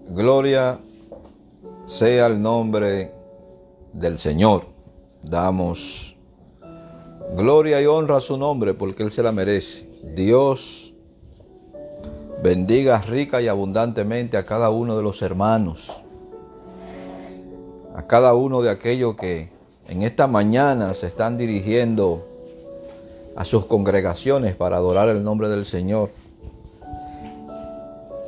Gloria sea el nombre del Señor. Damos gloria y honra a su nombre porque Él se la merece. Dios bendiga rica y abundantemente a cada uno de los hermanos, a cada uno de aquellos que en esta mañana se están dirigiendo a sus congregaciones para adorar el nombre del Señor.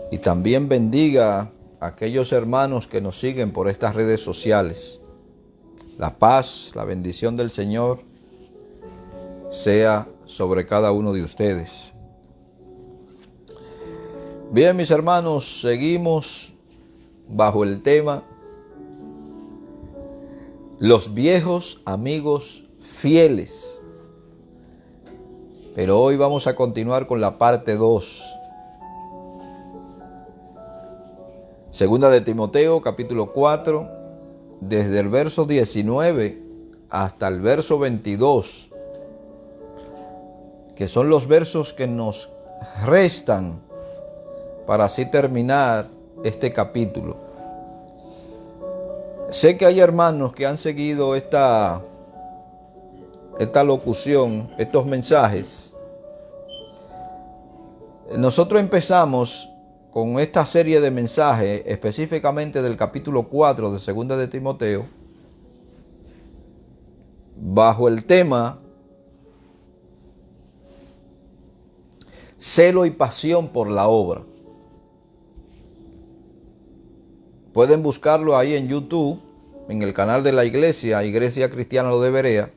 Y también bendiga a aquellos hermanos que nos siguen por estas redes sociales. La paz, la bendición del Señor sea sobre cada uno de ustedes. Bien, mis hermanos, seguimos bajo el tema los viejos amigos fieles. Pero hoy vamos a continuar con la parte 2. Segunda de Timoteo, capítulo 4, desde el verso 19 hasta el verso 22, que son los versos que nos restan para así terminar este capítulo. Sé que hay hermanos que han seguido esta locución, estos mensajes. Nosotros empezamos con esta serie de mensajes, específicamente del capítulo 4 de Segunda de Timoteo, bajo el tema celo y pasión por la obra. Pueden buscarlo ahí en YouTube, en el canal de la iglesia, Iglesia Cristiana Lo de Berea.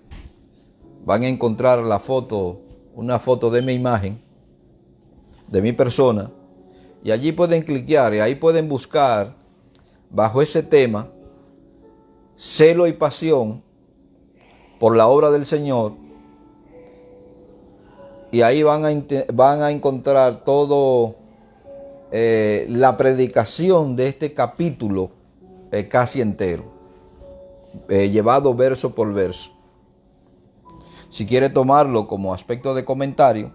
Van a encontrar la foto, una foto de mi imagen, de mi persona. Y allí pueden cliquear y ahí pueden buscar bajo ese tema celo y pasión por la obra del Señor. Y ahí van a encontrar todo la predicación de este capítulo casi entero, llevado verso por verso. Si quiere tomarlo como aspecto de comentario,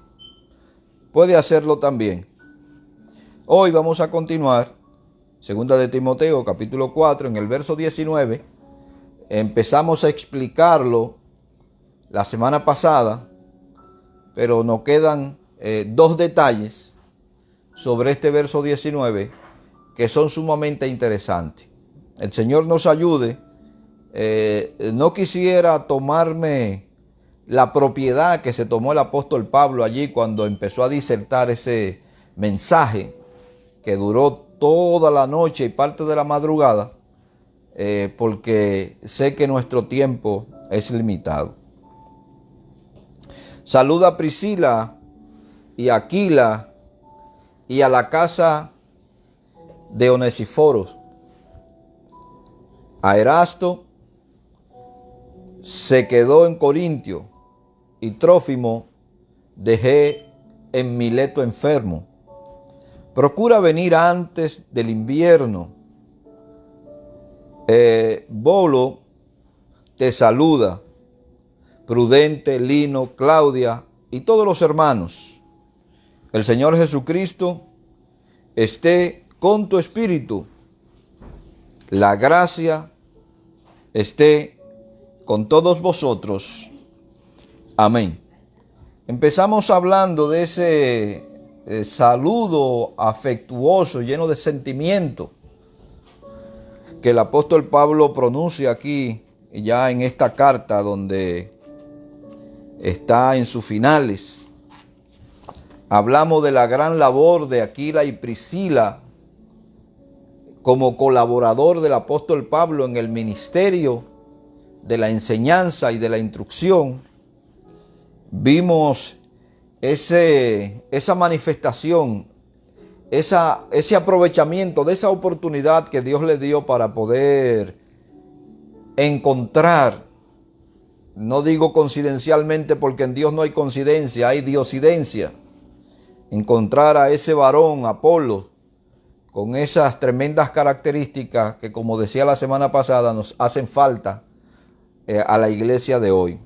puede hacerlo también. Hoy vamos a continuar, Segunda de Timoteo, capítulo 4, en el verso 19. Empezamos a explicarlo la semana pasada, pero nos quedan dos detalles sobre este verso 19 que son sumamente interesantes. El Señor nos ayude. No quisiera tomarme la propiedad que se tomó el apóstol Pablo allí cuando empezó a disertar ese mensaje que duró toda la noche y parte de la madrugada, porque sé que nuestro tiempo es limitado. Saluda a Priscila y a Aquila y a la casa de Onesiforos. A Erasto se quedó en Corintio y Trófimo dejé en Mileto enfermo. Procura venir antes del invierno. Bolo te saluda. Prudente, Lino, Claudia y todos los hermanos. El Señor Jesucristo esté con tu espíritu. La gracia esté con todos vosotros. Amén. Empezamos hablando de ese saludo afectuoso, lleno de sentimiento, que el apóstol Pablo pronuncia aquí, ya en esta carta donde está en sus finales. Hablamos de la gran labor de Aquila y Priscila como colaborador del apóstol Pablo en el ministerio de la enseñanza y de la instrucción. Vimos esa manifestación, ese aprovechamiento de esa oportunidad que Dios le dio para poder encontrar, no digo coincidencialmente porque en Dios no hay coincidencia, hay diosidencia, encontrar a ese varón, Apolo, con esas tremendas características que, como decía la semana pasada, nos hacen falta a la iglesia de hoy.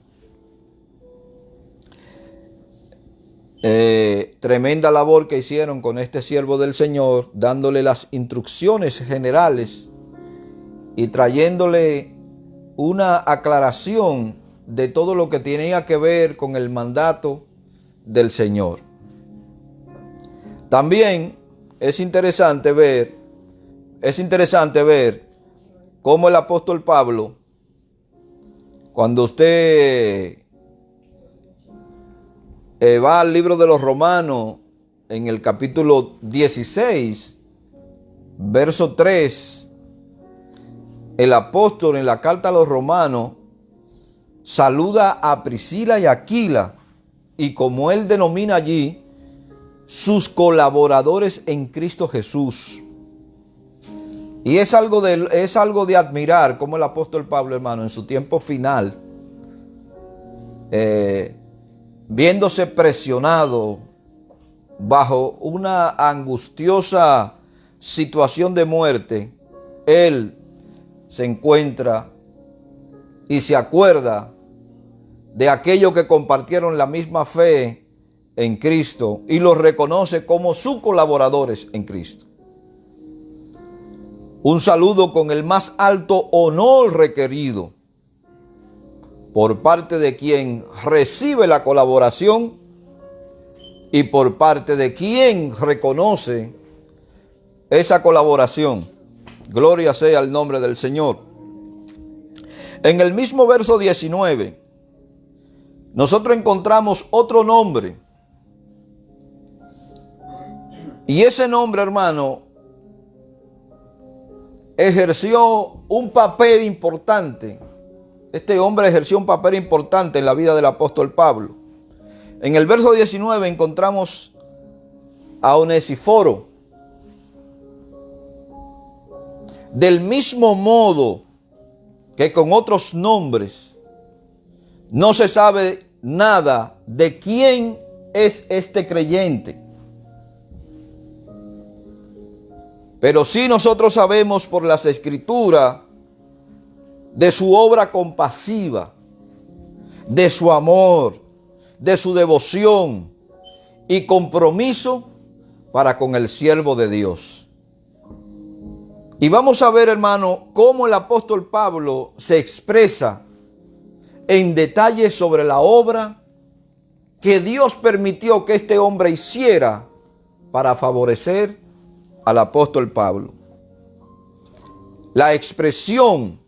Tremenda labor que hicieron con este siervo del Señor, dándole las instrucciones generales y trayéndole una aclaración de todo lo que tenía que ver con el mandato del Señor. También es interesante ver cómo el apóstol Pablo, cuando usted va al libro de los Romanos, en el capítulo 16, verso 3, el apóstol en la carta a los Romanos saluda a Priscila y Aquila, y como él denomina allí, sus colaboradores en Cristo Jesús. Y es algo de admirar cómo el apóstol Pablo, hermano, en su tiempo final, viéndose presionado bajo una angustiosa situación de muerte, él se encuentra y se acuerda de aquellos que compartieron la misma fe en Cristo y los reconoce como sus colaboradores en Cristo. Un saludo con el más alto honor requerido por parte de quien recibe la colaboración y por parte de quien reconoce esa colaboración. Gloria sea el nombre del Señor. En el mismo verso 19, nosotros encontramos otro nombre. Y ese nombre, hermano, ejerció un papel importante. Este hombre ejerció un papel importante en la vida del apóstol Pablo. En el verso 19 encontramos a Onesíforo. Del mismo modo que con otros nombres, no se sabe nada de quién es este creyente. Pero sí nosotros sabemos por las Escrituras de su obra compasiva, de su amor, de su devoción y compromiso para con el siervo de Dios. Y vamos a ver, hermano, cómo el apóstol Pablo se expresa en detalle sobre la obra que Dios permitió que este hombre hiciera para favorecer al apóstol Pablo. La expresión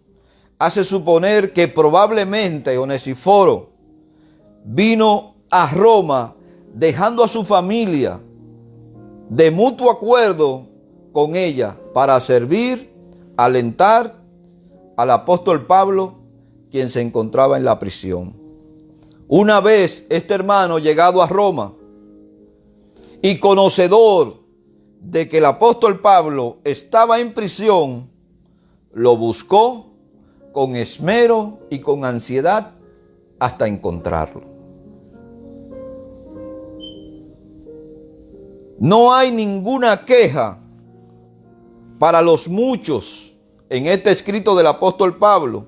hace suponer que probablemente Onesíforo vino a Roma dejando a su familia de mutuo acuerdo con ella para servir, alentar al apóstol Pablo, quien se encontraba en la prisión. Una vez este hermano llegado a Roma y conocedor de que el apóstol Pablo estaba en prisión, lo buscó con esmero y con ansiedad hasta encontrarlo. No hay ninguna queja para los muchos en este escrito del apóstol Pablo,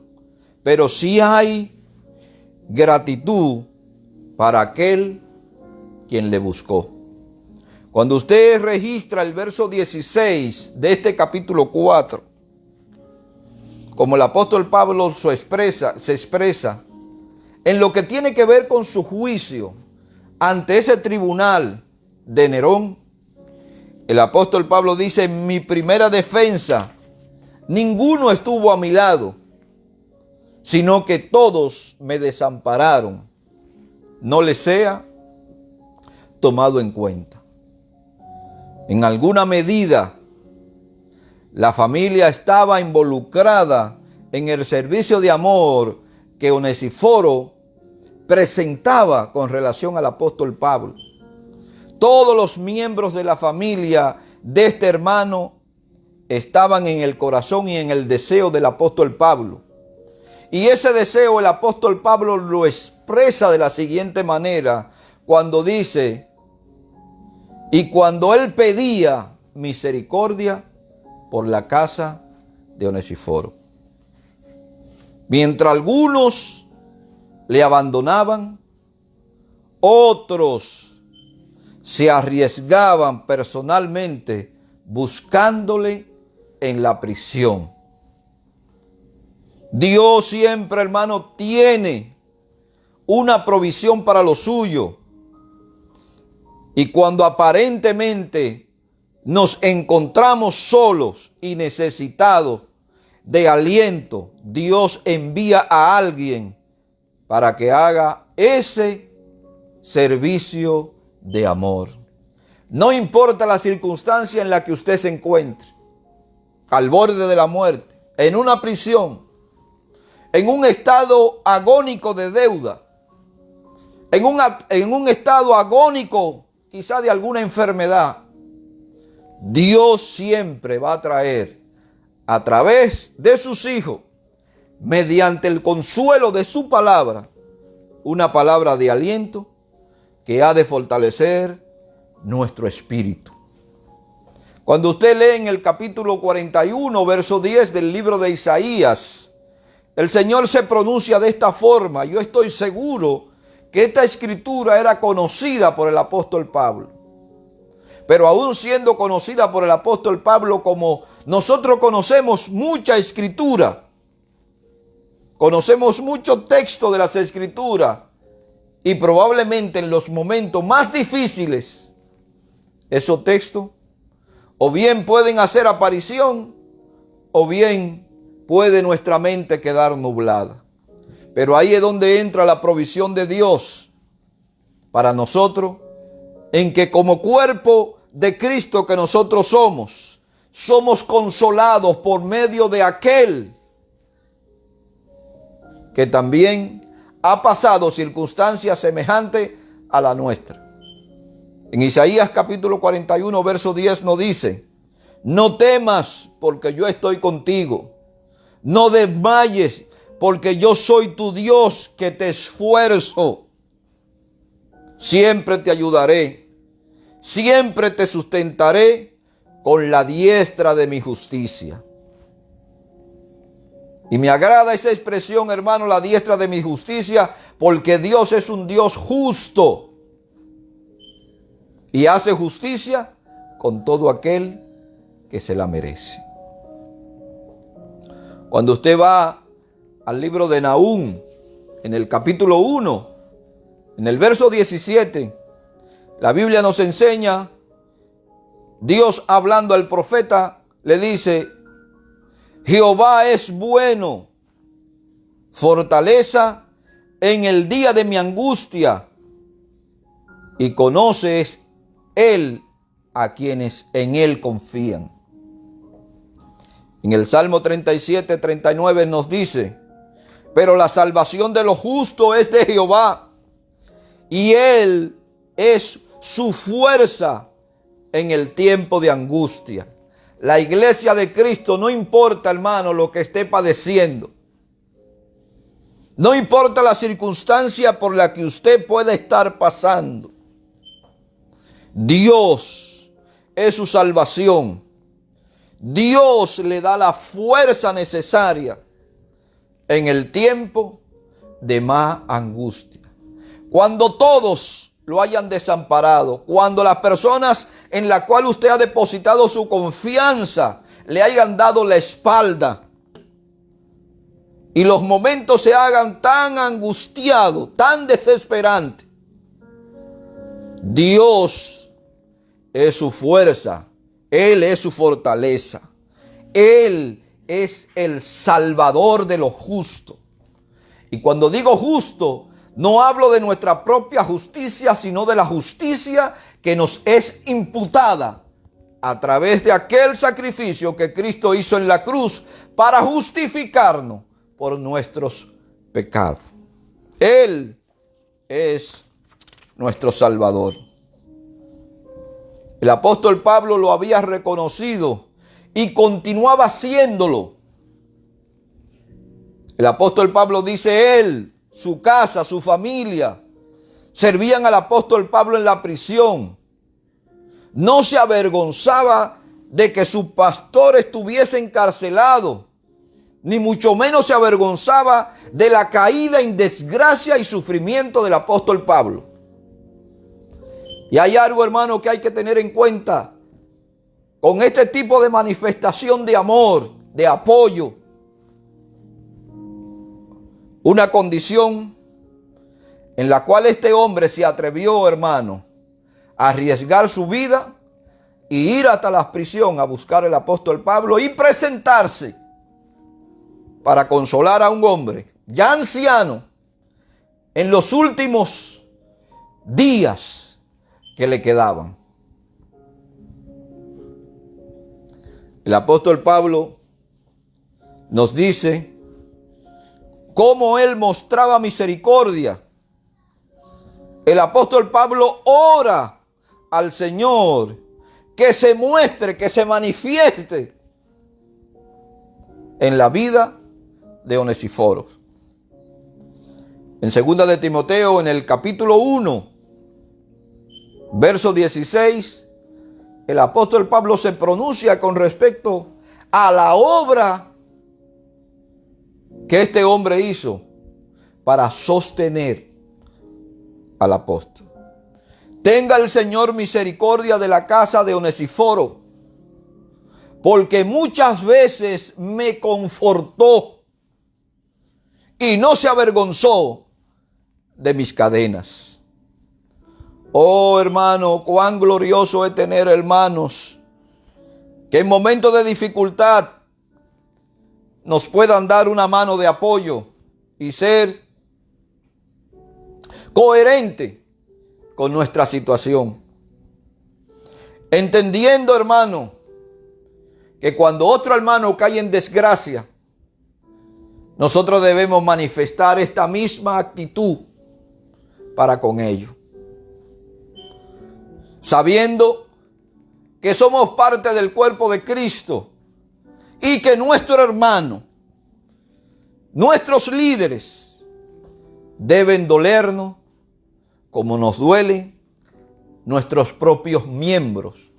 pero sí hay gratitud para aquel quien le buscó. Cuando usted registra el verso 16 de este capítulo 4, como el apóstol Pablo se expresa en lo que tiene que ver con su juicio ante ese tribunal de Nerón, el apóstol Pablo dice: en mi primera defensa, ninguno estuvo a mi lado, sino que todos me desampararon. No les sea tomado en cuenta. En alguna medida, la familia estaba involucrada en el servicio de amor que Onesíforo presentaba con relación al apóstol Pablo. Todos los miembros de la familia de este hermano estaban en el corazón y en el deseo del apóstol Pablo. Y ese deseo el apóstol Pablo lo expresa de la siguiente manera cuando dice: y cuando él pedía misericordia por la casa de Onesíforo. Mientras algunos le abandonaban, otros se arriesgaban personalmente buscándole en la prisión. Dios siempre, hermano, tiene una provisión para lo suyo. Y cuando aparentemente nos encontramos solos y necesitados de aliento, Dios envía a alguien para que haga ese servicio de amor. No importa la circunstancia en la que usted se encuentre, al borde de la muerte, en una prisión, en un estado agónico de deuda, en un estado agónico quizá de alguna enfermedad, Dios siempre va a traer a través de sus hijos, mediante el consuelo de su palabra, una palabra de aliento que ha de fortalecer nuestro espíritu. Cuando usted lee en el capítulo 41, verso 10 del libro de Isaías, el Señor se pronuncia de esta forma. Yo estoy seguro que esta escritura era conocida por el apóstol Pablo. Pero aún siendo conocida por el apóstol Pablo, como nosotros conocemos mucha escritura, conocemos mucho texto de las escrituras, y probablemente en los momentos más difíciles, esos textos o bien pueden hacer aparición, o bien puede nuestra mente quedar nublada. Pero ahí es donde entra la provisión de Dios para nosotros, en que como cuerpo de Cristo que nosotros somos consolados por medio de aquel que también ha pasado circunstancias semejantes a la nuestra. En Isaías capítulo 41, verso 10 nos dice: no temas porque yo estoy contigo, no desmayes porque yo soy tu Dios que te esfuerzo. Siempre te ayudaré, siempre te sustentaré con la diestra de mi justicia. Y me agrada esa expresión, hermano, la diestra de mi justicia, porque Dios es un Dios justo y hace justicia con todo aquel que se la merece. Cuando usted va al libro de Nahum, en el capítulo 1, en el verso 17, la Biblia nos enseña, Dios hablando al profeta, le dice: Jehová es bueno, fortaleza en el día de mi angustia, y conoces Él a quienes en Él confían. En el Salmo 37, 39 nos dice: pero la salvación de los justos es de Jehová, y Él es su fuerza en el tiempo de angustia. La iglesia de Cristo, no importa, hermano, lo que esté padeciendo, no importa la circunstancia por la que usted pueda estar pasando, Dios es su salvación. Dios le da la fuerza necesaria en el tiempo de más angustia. Cuando todos lo hayan desamparado, cuando las personas en las cuales usted ha depositado su confianza le hayan dado la espalda y los momentos se hagan tan angustiados, tan desesperantes, Dios es su fuerza, Él es su fortaleza, Él es el salvador de los justos. Y cuando digo justo, no hablo de nuestra propia justicia, sino de la justicia que nos es imputada a través de aquel sacrificio que Cristo hizo en la cruz para justificarnos por nuestros pecados. Él es nuestro Salvador. El apóstol Pablo lo había reconocido y continuaba haciéndolo. El apóstol Pablo dice: él, su casa, su familia, servían al apóstol Pablo en la prisión. No se avergonzaba de que su pastor estuviese encarcelado, ni mucho menos se avergonzaba de la caída en desgracia y sufrimiento del apóstol Pablo. Y hay algo, hermano, que hay que tener en cuenta con este tipo de manifestación de amor, de apoyo. Una condición en la cual este hombre se atrevió, hermano, a arriesgar su vida y ir hasta la prisión a buscar al apóstol Pablo y presentarse para consolar a un hombre ya anciano en los últimos días que le quedaban. El apóstol Pablo nos dice cómo él mostraba misericordia. El apóstol Pablo ora al Señor que se muestre, que se manifieste en la vida de Onesíforo. En 2 de Timoteo, en el capítulo 1, verso 16, el apóstol Pablo se pronuncia con respecto a la obra que este hombre hizo para sostener al apóstol. Tenga el Señor misericordia de la casa de Onesíforo, porque muchas veces me confortó y no se avergonzó de mis cadenas. Oh, hermano, cuán glorioso es tener hermanos que en momentos de dificultad nos puedan dar una mano de apoyo y ser coherente con nuestra situación. Entendiendo, hermano, que cuando otro hermano cae en desgracia, nosotros debemos manifestar esta misma actitud para con ellos. Sabiendo que somos parte del cuerpo de Cristo y que nuestro hermano, nuestros líderes, deben dolernos como nos duelen nuestros propios miembros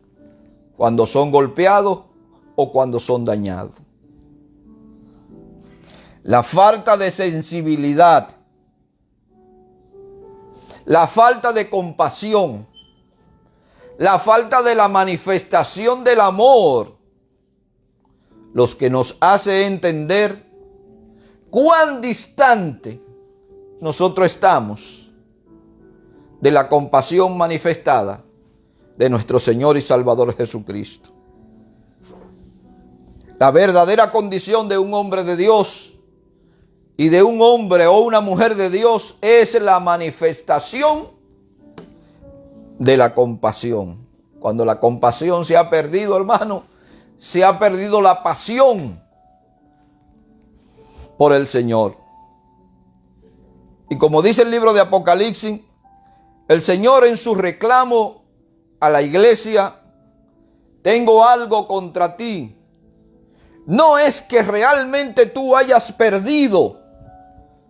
cuando son golpeados o cuando son dañados. La falta de sensibilidad, la falta de compasión, la falta de la manifestación del amor, los que nos hace entender cuán distante nosotros estamos de la compasión manifestada de nuestro Señor y Salvador Jesucristo. La verdadera condición de un hombre de Dios y de un hombre o una mujer de Dios es la manifestación de la compasión. Cuando la compasión se ha perdido, hermano, se ha perdido la pasión por el Señor. Y como dice el libro de Apocalipsis, el Señor en su reclamo a la iglesia: tengo algo contra ti. No es que realmente tú hayas perdido,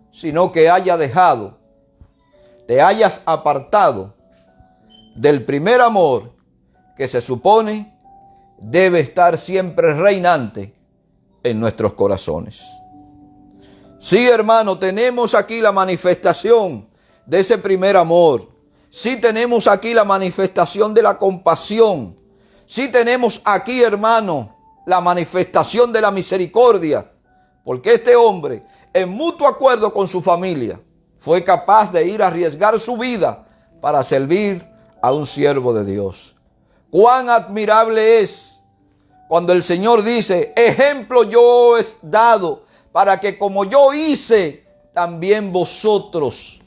sino que hayas dejado, te hayas apartado del primer amor que se supone debe estar siempre reinante en nuestros corazones. Sí, hermano, tenemos aquí la manifestación de ese primer amor. Sí tenemos aquí la manifestación de la compasión. Sí tenemos aquí, hermano, la manifestación de la misericordia. Porque este hombre, en mutuo acuerdo con su familia, fue capaz de ir a arriesgar su vida para servir a un siervo de Dios. Cuán admirable es cuando el Señor dice: ejemplo yo he dado para que como yo hice, también vosotros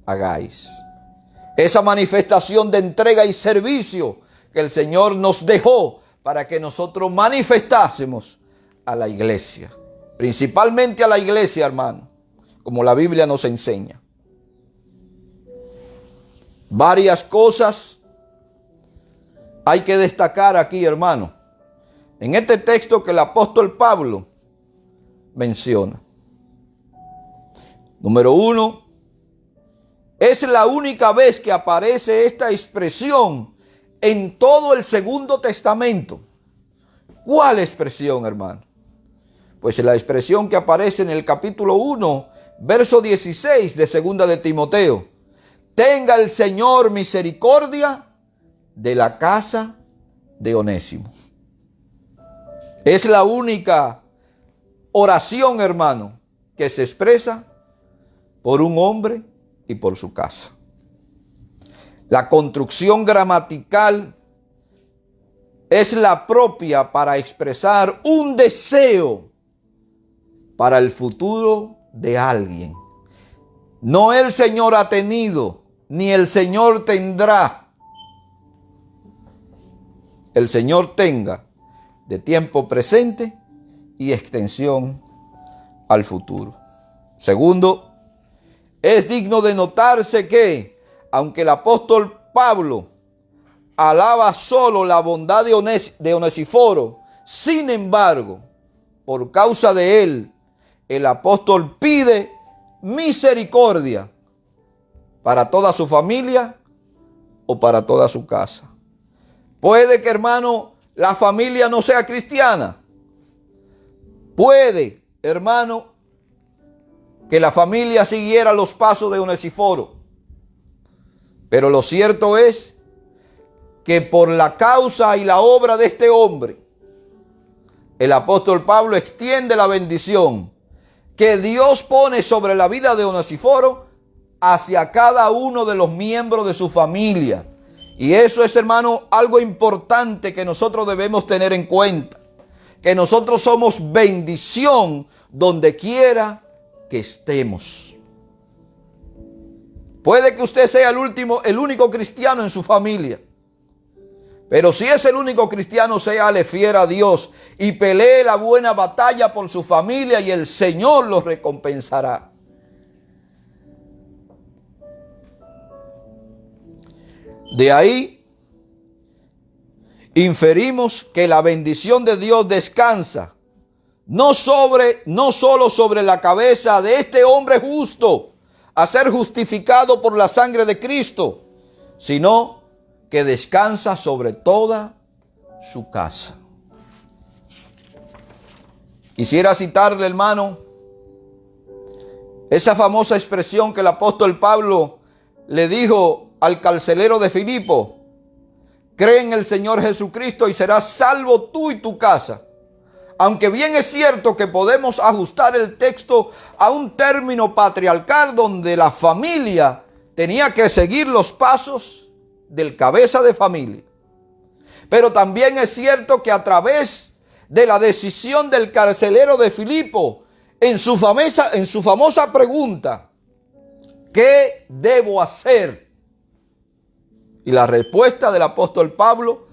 hagáis. Esa manifestación de entrega y servicio que el Señor nos dejó para que nosotros manifestásemos a la iglesia. Principalmente a la iglesia, hermano, como la Biblia nos enseña. Varias cosas hay que destacar aquí, hermano, en este texto que el apóstol Pablo menciona. Número 1, es la única vez que aparece esta expresión en todo el Segundo Testamento. ¿Cuál expresión, hermano? Pues la expresión que aparece en el capítulo 1, verso 16 de 2 de Timoteo. Tenga el Señor misericordia de la casa de Onésimo. Es la única oración, hermano, que se expresa por un hombre y por su casa. La construcción gramatical es la propia para expresar un deseo para el futuro de alguien. No el Señor ha tenido, ni el Señor tendrá. El Señor tenga de tiempo presente y extensión al futuro. Segundo, es digno de notarse que, aunque el apóstol Pablo alaba solo la bondad de Onesíforo, sin embargo, por causa de él, el apóstol pide misericordia para toda su familia o para toda su casa. Puede que, hermano, la familia no sea cristiana. Puede, hermano, que la familia siguiera los pasos de Onesíforo. Pero lo cierto es que por la causa y la obra de este hombre, el apóstol Pablo extiende la bendición que Dios pone sobre la vida de Onesíforo hacia cada uno de los miembros de su familia. Y eso es, hermano, algo importante que nosotros debemos tener en cuenta. Que nosotros somos bendición donde quiera que estemos. Puede que usted sea el único cristiano en su familia. Pero si es el único cristiano, séale fiel a Dios y pelee la buena batalla por su familia y el Señor los recompensará. De ahí inferimos que la bendición de Dios descansa no solo sobre la cabeza de este hombre justo a ser justificado por la sangre de Cristo, sino que descansa sobre toda su casa. Quisiera citarle, hermano, esa famosa expresión que el apóstol Pablo le dijo al carcelero de Filipo: cree en el Señor Jesucristo y serás salvo tú y tu casa. Aunque bien es cierto que podemos ajustar el texto a un término patriarcal donde la familia tenía que seguir los pasos del cabeza de familia. Pero también es cierto que a través de la decisión del carcelero de Filipo, en su famosa pregunta, ¿qué debo hacer? Y la respuesta del apóstol Pablo: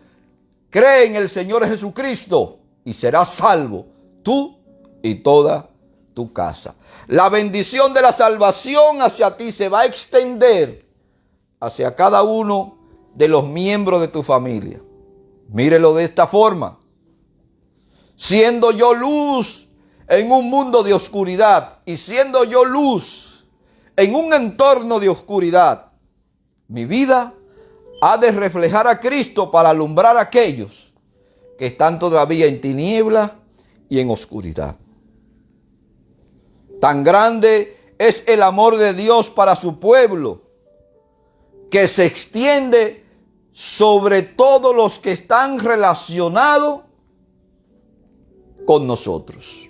cree en el Señor Jesucristo y serás salvo, tú y toda tu casa. La bendición de la salvación hacia ti se va a extender hacia cada uno de los miembros de tu familia. Mírelo de esta forma: siendo yo luz en un mundo de oscuridad y siendo yo luz en un entorno de oscuridad, mi vida ha de reflejar a Cristo para alumbrar a aquellos que están todavía en tiniebla y en oscuridad. Tan grande es el amor de Dios para su pueblo, que se extiende sobre todos los que están relacionados con nosotros.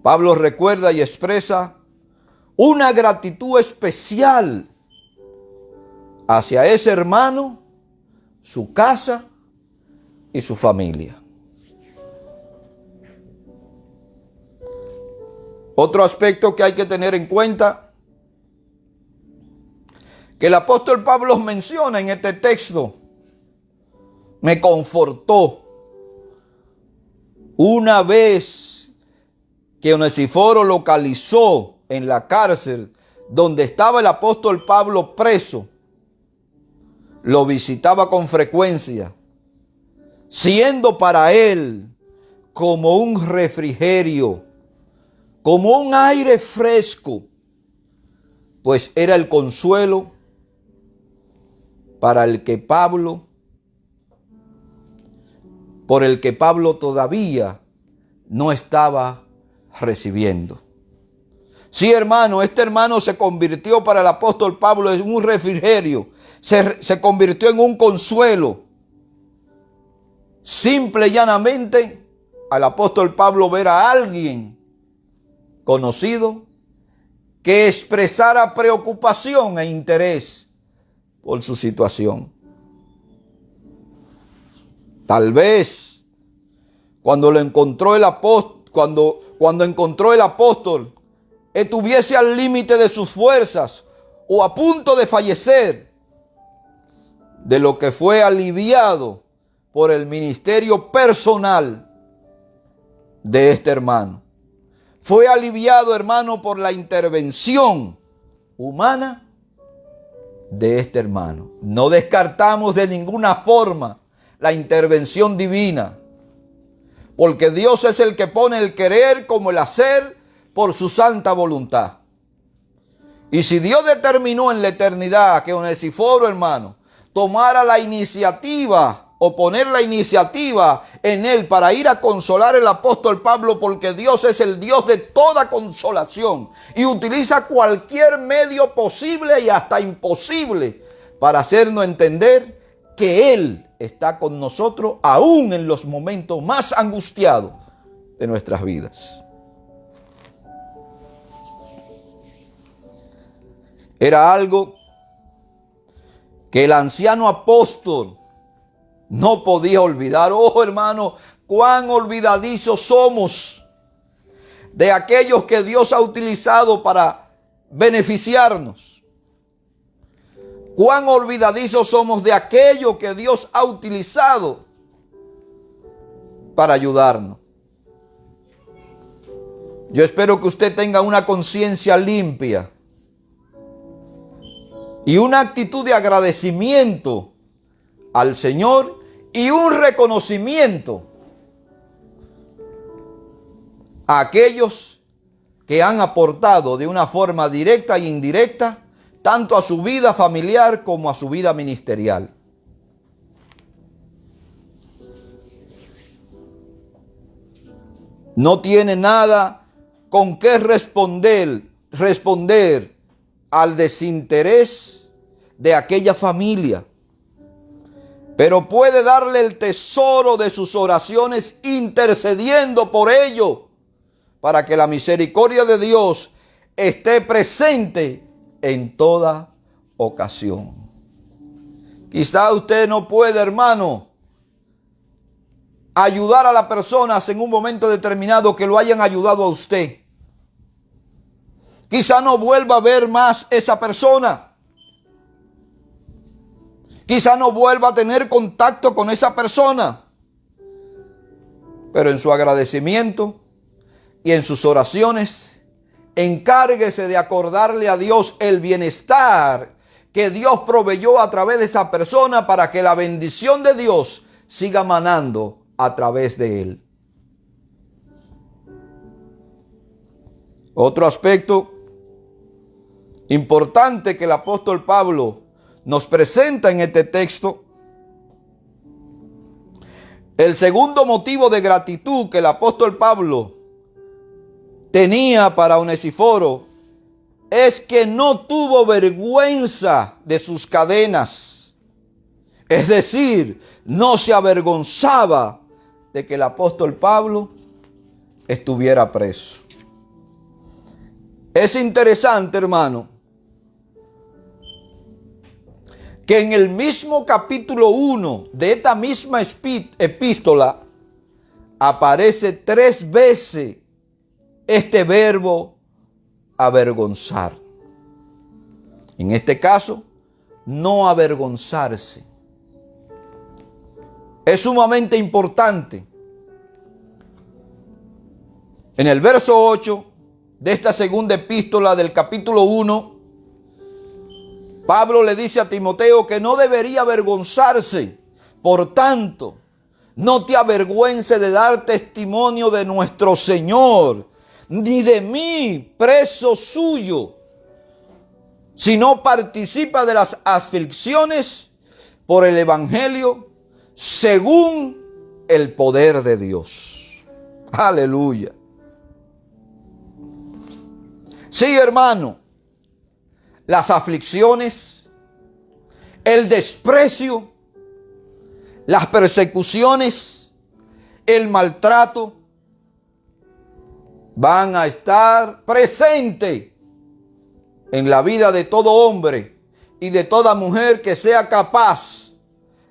Pablo recuerda y expresa una gratitud especial hacia ese hermano, su casa y su familia. Otro aspecto que hay que tener en cuenta, que el apóstol Pablo menciona en este texto: me confortó. Una vez que Onesíforo localizó en la cárcel donde estaba el apóstol Pablo preso, lo visitaba con frecuencia, siendo para él como un refrigerio, como un aire fresco, pues era el consuelo por el que Pablo todavía no estaba recibiendo. Sí, hermano, este hermano se convirtió para el apóstol Pablo en un refrigerio. Se convirtió en un consuelo. Simple y llanamente, al apóstol Pablo ver a alguien conocido que expresara preocupación e interés por su situación. Tal vez cuando lo encontró el apóstol, cuando encontró el apóstol, estuviese al límite de sus fuerzas o a punto de fallecer, de lo que fue aliviado por el ministerio personal de este hermano. Fue aliviado, hermano, por la intervención humana de este hermano. No descartamos de ninguna forma la intervención divina, porque Dios es el que pone el querer como el hacer por su santa voluntad. Y si Dios determinó en la eternidad que Onesíforo, hermano, tomara la iniciativa o poner la iniciativa en él para ir a consolar al apóstol Pablo, porque Dios es el Dios de toda consolación y utiliza cualquier medio posible y hasta imposible para hacernos entender que Él está con nosotros aún en los momentos más angustiados de nuestras vidas. Era algo que el anciano apóstol no podía olvidar. Oh, hermano, cuán olvidadizos somos de aquellos que Dios ha utilizado para beneficiarnos. Cuán olvidadizos somos de aquello que Dios ha utilizado para ayudarnos. Yo espero que usted tenga una conciencia limpia y una actitud de agradecimiento al Señor y un reconocimiento a aquellos que han aportado de una forma directa e indirecta tanto a su vida familiar como a su vida ministerial. No tiene nada con qué responder al desinterés de aquella familia, pero puede darle el tesoro de sus oraciones intercediendo por ello, para que la misericordia de Dios esté presente en toda ocasión. Quizá usted no puede, hermano, ayudar a las personas en un momento determinado que lo hayan ayudado a usted. Quizá no vuelva a ver más esa persona. Quizá no vuelva a tener contacto con esa persona. Pero en su agradecimiento y en sus oraciones, encárguese de acordarle a Dios el bienestar que Dios proveyó a través de esa persona para que la bendición de Dios siga manando a través de él. Otro aspecto importante que el apóstol Pablo nos presenta en este texto, el segundo motivo de gratitud que el apóstol Pablo tenía para Onesíforo es que no tuvo vergüenza de sus cadenas. Es decir, no se avergonzaba de que el apóstol Pablo estuviera preso. Es interesante, hermano, que en el mismo capítulo 1 de esta misma epístola aparece 3 veces este verbo avergonzar. En este caso, no avergonzarse. Es sumamente importante. En el verso 8 de esta segunda epístola del capítulo 1, Pablo le dice a Timoteo que no debería avergonzarse. Por tanto, no te avergüences de dar testimonio de nuestro Señor, ni de mí, preso suyo, sino participa de las aflicciones por el evangelio según el poder de Dios. Aleluya. Sí, hermano, las aflicciones, el desprecio, las persecuciones, el maltrato van a estar presentes en la vida de todo hombre y de toda mujer que sea capaz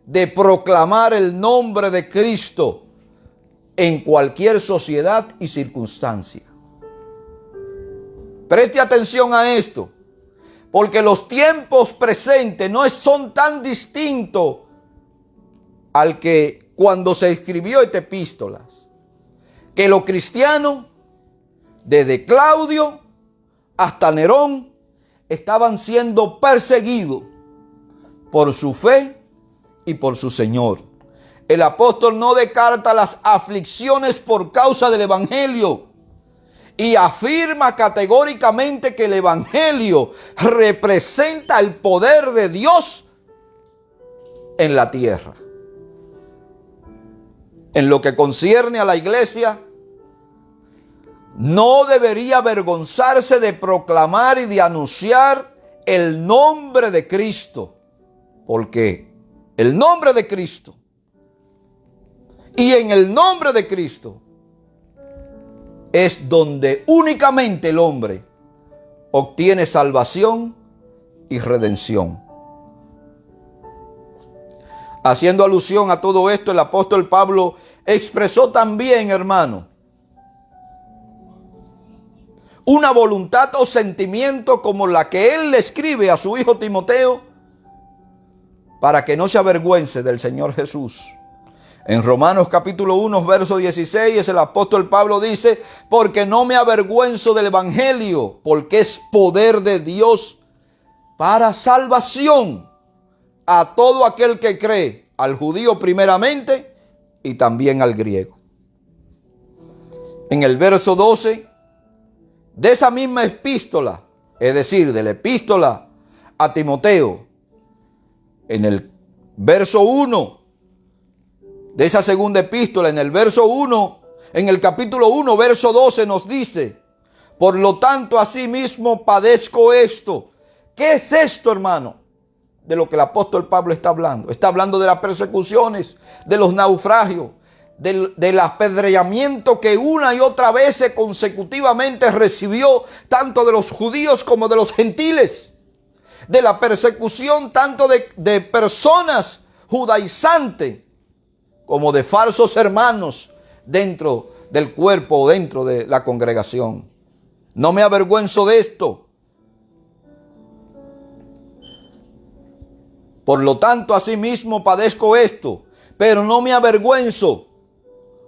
de proclamar el nombre de Cristo en cualquier sociedad y circunstancia. Preste atención a esto, porque los tiempos presentes no son tan distintos al que cuando se escribió esta epístola, que los cristianos, desde Claudio hasta Nerón, estaban siendo perseguidos por su fe y por su Señor. El apóstol no descarta las aflicciones por causa del evangelio y afirma categóricamente que el evangelio representa el poder de Dios en la tierra. En lo que concierne a la iglesia, no debería avergonzarse de proclamar y de anunciar el nombre de Cristo, porque el nombre de Cristo y en el nombre de Cristo es donde únicamente el hombre obtiene salvación y redención. Haciendo alusión a todo esto, el apóstol Pablo expresó también, hermano, una voluntad o sentimiento como la que él le escribe a su hijo Timoteo para que no se avergüence del Señor Jesús. En Romanos capítulo 1, verso 16, el apóstol Pablo dice: porque no me avergüenzo del evangelio, porque es poder de Dios para salvación a todo aquel que cree, al judío primeramente y también al griego. En el verso 12 de esa misma epístola, es decir, de la epístola a Timoteo, en el verso 1 de esa segunda epístola, en el verso 1, en el capítulo 1, verso 12 nos dice: por lo tanto, asimismo padezco esto. ¿Qué es esto, hermano? De lo que el apóstol Pablo está hablando. Está hablando de las persecuciones, de los naufragios, del apedreamiento que una y otra vez consecutivamente recibió tanto de los judíos como de los gentiles, de la persecución tanto de personas judaizantes como de falsos hermanos dentro del cuerpo o dentro de la congregación. No me avergüenzo de esto. Por lo tanto, asimismo padezco esto, pero no me avergüenzo,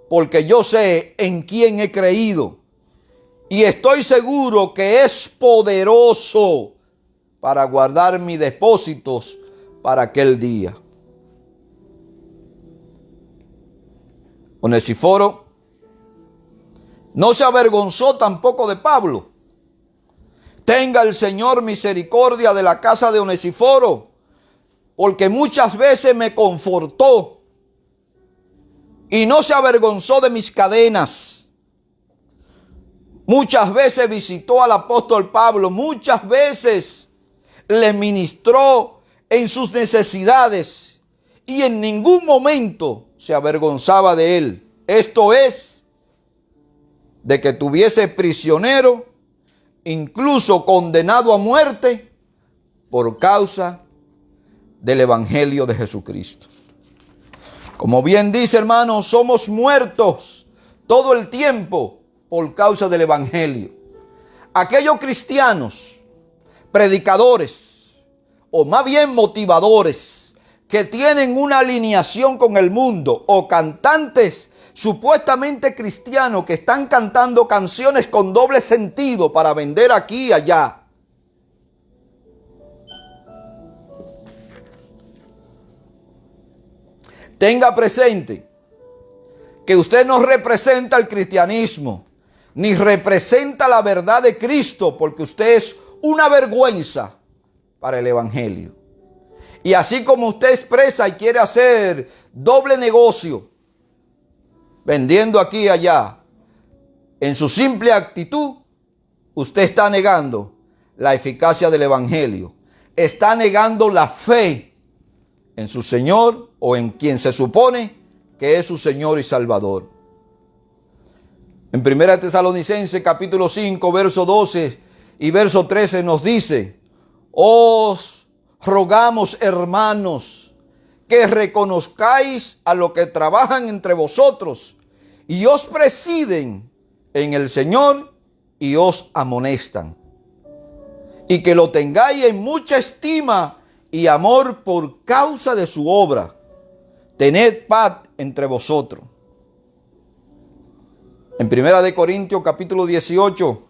porque yo sé en quién he creído y estoy seguro que es poderoso para guardar mis depósitos para aquel día. Onesíforo no se avergonzó tampoco de Pablo. Tenga el Señor misericordia de la casa de Onesíforo, porque muchas veces me confortó y no se avergonzó de mis cadenas. Muchas veces visitó al apóstol Pablo, muchas veces le ministró en sus necesidades y en ningún momento se avergonzaba de él. Esto es, de que tuviese prisionero, incluso condenado a muerte, por causa del evangelio de Jesucristo. Como bien dice, hermano, somos muertos todo el tiempo por causa del evangelio. Aquellos cristianos, predicadores, o más bien motivadores, que tienen una alineación con el mundo, o cantantes supuestamente cristianos que están cantando canciones con doble sentido para vender aquí y allá. Tenga presente que usted no representa el cristianismo, ni representa la verdad de Cristo, porque usted es una vergüenza para el evangelio. Y así como usted expresa y quiere hacer doble negocio, vendiendo aquí y allá, en su simple actitud, usted está negando la eficacia del Evangelio. Está negando la fe en su Señor o en quien se supone que es su Señor y Salvador. En 1 Tesalonicenses capítulo 5, verso 12 y verso 13 nos dice: os rogamos, hermanos, que reconozcáis a los que trabajan entre vosotros y os presiden en el Señor y os amonestan, y que lo tengáis en mucha estima y amor por causa de su obra. Tened paz entre vosotros. En 1 Corintios capítulo 18,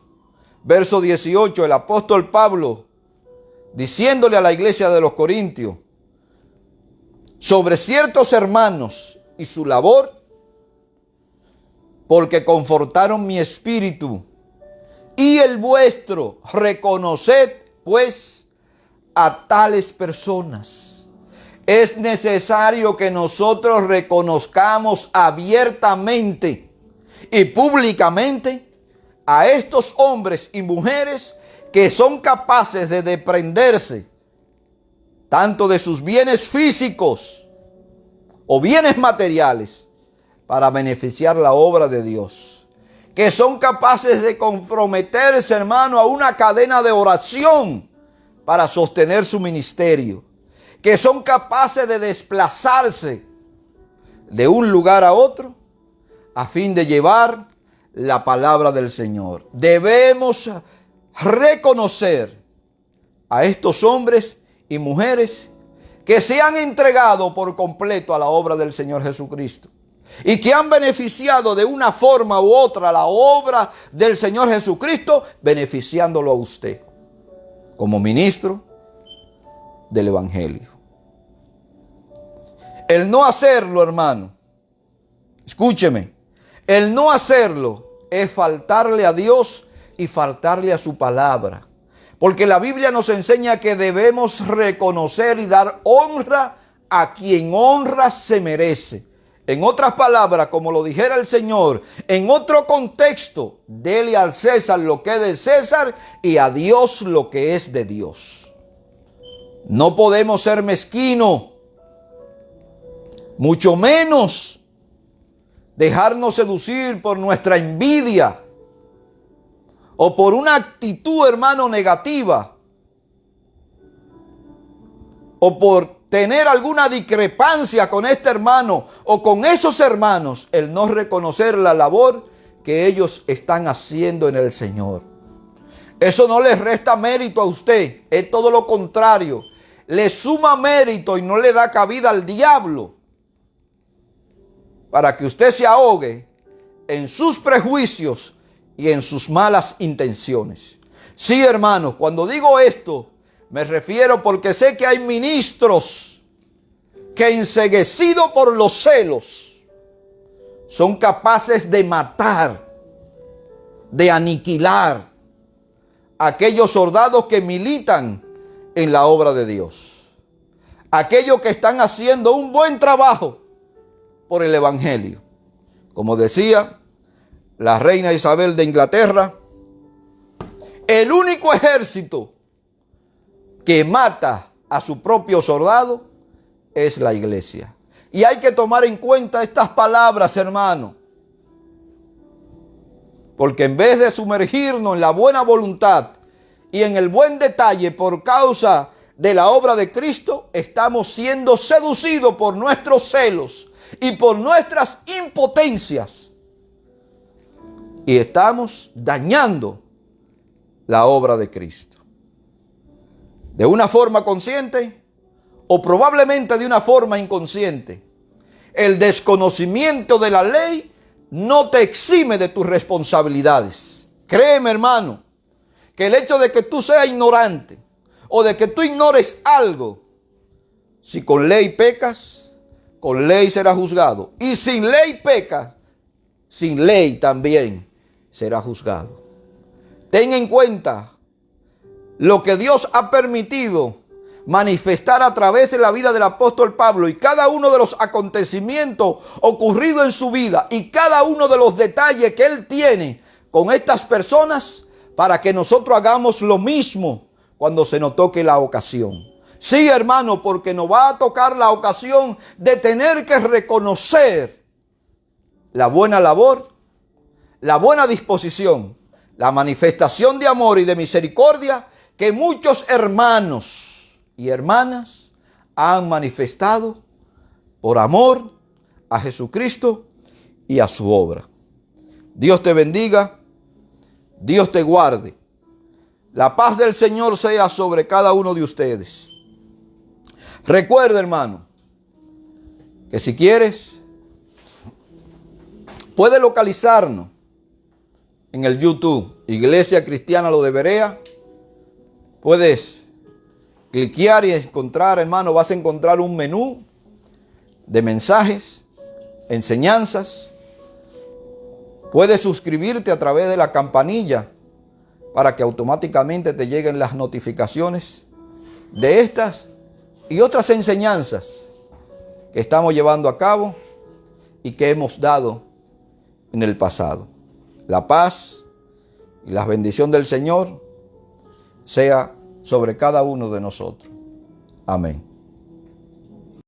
verso 18, el apóstol Pablo, diciéndole a la iglesia de los Corintios sobre ciertos hermanos y su labor, porque confortaron mi espíritu y el vuestro, reconoced pues a tales personas. Es necesario que nosotros reconozcamos abiertamente y públicamente a estos hombres y mujeres que son capaces de desprenderse tanto de sus bienes físicos o bienes materiales para beneficiar la obra de Dios, que son capaces de comprometerse, hermano, a una cadena de oración para sostener su ministerio, que son capaces de desplazarse de un lugar a otro a fin de llevar la palabra del Señor. Debemos reconocer a estos hombres y mujeres que se han entregado por completo a la obra del Señor Jesucristo y que han beneficiado de una forma u otra la obra del Señor Jesucristo, beneficiándolo a usted como ministro del Evangelio. El no hacerlo, hermano, escúcheme, el no hacerlo es faltarle a Dios y faltarle a su palabra. Porque la Biblia nos enseña que debemos reconocer y dar honra a quien honra se merece. En otras palabras, como lo dijera el Señor, en otro contexto, dele al César lo que es de César y a Dios lo que es de Dios. No podemos ser mezquinos, mucho menos dejarnos seducir por nuestra envidia o por una actitud, hermano, negativa, o por tener alguna discrepancia con este hermano o con esos hermanos, el no reconocer la labor que ellos están haciendo en el Señor. Eso no le resta mérito a usted, es todo lo contrario, le suma mérito y no le da cabida al diablo para que usted se ahogue en sus prejuicios y en sus malas intenciones. Sí, hermanos, cuando digo esto, me refiero porque sé que hay ministros que, enceguecidos por los celos, son capaces de matar, de aniquilar a aquellos soldados que militan en la obra de Dios. Aquellos que están haciendo un buen trabajo por el Evangelio. Como decía la reina Isabel de Inglaterra, el único ejército que mata a su propio soldado es la iglesia. Y hay que tomar en cuenta estas palabras, hermano, porque en vez de sumergirnos en la buena voluntad y en el buen detalle por causa de la obra de Cristo, estamos siendo seducidos por nuestros celos y por nuestras impotencias. Y estamos dañando la obra de Cristo. De una forma consciente o probablemente de una forma inconsciente. El desconocimiento de la ley no te exime de tus responsabilidades. Créeme, hermano, que el hecho de que tú seas ignorante o de que tú ignores algo, si con ley pecas, con ley será juzgado. Y sin ley pecas, sin ley también será juzgado. Ten en cuenta lo que Dios ha permitido manifestar a través de la vida del apóstol Pablo y cada uno de los acontecimientos ocurridos en su vida y cada uno de los detalles que él tiene con estas personas para que nosotros hagamos lo mismo cuando se nos toque la ocasión. Sí, hermano, porque nos va a tocar la ocasión de tener que reconocer la buena labor, la buena disposición, la manifestación de amor y de misericordia que muchos hermanos y hermanas han manifestado por amor a Jesucristo y a su obra. Dios te bendiga, Dios te guarde. La paz del Señor sea sobre cada uno de ustedes. Recuerda, hermano, que si quieres, puedes localizarnos en el YouTube, Iglesia Cristiana Lo de Berea. Puedes cliquear y encontrar, hermano, vas a encontrar un menú de mensajes, enseñanzas. Puedes suscribirte a través de la campanilla para que automáticamente te lleguen las notificaciones de estas y otras enseñanzas que estamos llevando a cabo y que hemos dado en el pasado. La paz y la bendición del Señor sea sobre cada uno de nosotros. Amén.